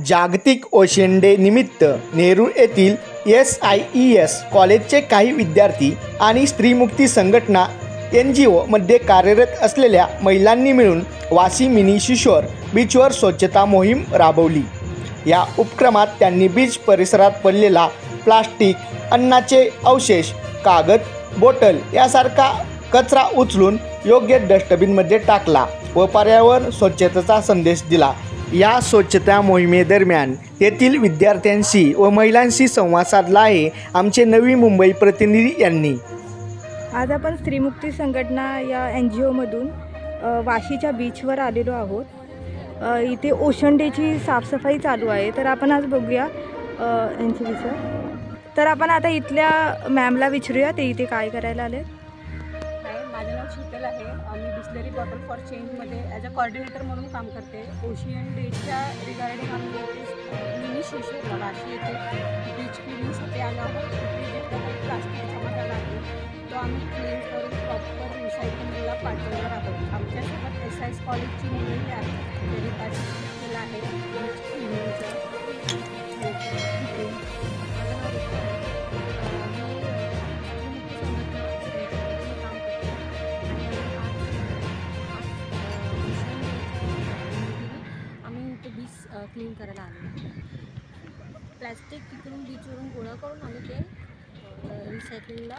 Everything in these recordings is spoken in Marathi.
जागतिक ओशन डे निमित्त नेरूळ येथील SIES कॉलेजचे काही विद्यार्थी आणि स्त्रीमुक्ती संघटना NGO मध्ये कार्यरत असलेल्या महिलांनी मिळून वाशी मिनी शिशोर बीचवर स्वच्छता मोहीम राबवली। या उपक्रमात त्यांनी बीच परिसरात पडलेला प्लास्टिक, अन्नाचे अवशेष, कागद, बॉटल यासारखा कचरा उचलून योग्य डस्टबिनमध्ये टाकला व पर्यावरण स्वच्छतेचा संदेश दिला। या स्वच्छता मोहिमेदरम्यान येथील विद्यार्थ्यांशी व महिलांशी संवाद साधला आहे आमचे नवी मुंबई प्रतिनिधी यांनी। आज आपण स्त्रीमुक्ती संघटना या NGO मधून वाशीच्या बीचवर आलेलो आहोत। इथे ओशन डेची साफसफाई चालू आहे, तर आपण आज बघूया यांची विचार। तर आपण आता इथल्या मॅमला विचारूया ते इथे काय करायला आले। माझं नाव शीतल आहे। मी बिस्लरी बॉटल फॉर चेंजमध्ये ॲज अ कोऑर्डिनेटर म्हणून काम करते। ओशन डेच्या रिगार्डिंग आम्ही मिनी शिशोर वाशी येथे बीच क्लिनिंगसाठी आलो आहोत। प्लास्टिक जमा झाला आहे तो आम्ही क्लीन करून प्रॉपर रिसायकलिंगला पाठवणार आहोत। आमच्यासोबत SIS कॉलेजची मुलंही आहे, त्यांनी पार्टिसिपेट केलं आहे बीच क्लिनिंगचं। क्लीन करायला आले। प्लॅस्टिक तिकडून बीचवरून गोळा करून आम्ही ते रिसायकलिंगला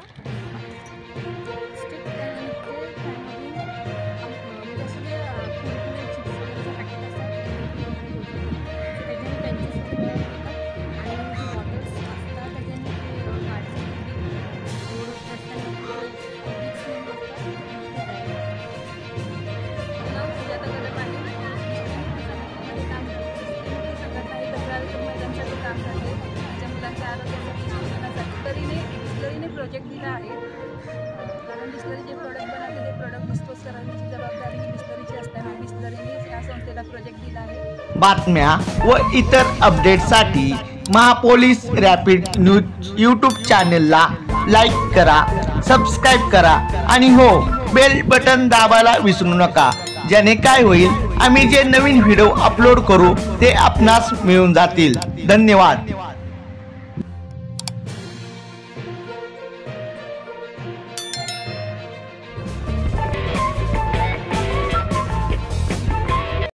प्रोजेक्ट दिला आहे। कारण बिस्लरी जे प्रोडक्ट बनवते ते प्रोडक्ट डिस्पोज करण्याची जबाबदारी बिस्लरीची असताना बिस्लरीने या संस्थेला प्रोजेक्ट दिला आहे। बातम्या व इतर अपडेटसाठी महापोलीस रॅपिड न्यूज YouTube चॅनलला लाईक करा, सबस्क्राईब करा आणि हो बेल बटन दाबायला विसरू नका, ज्याने काय होईल आम्ही जे नवीन व्हिडिओ अपलोड करू ते आपणास मिळून जातील। धन्यवाद।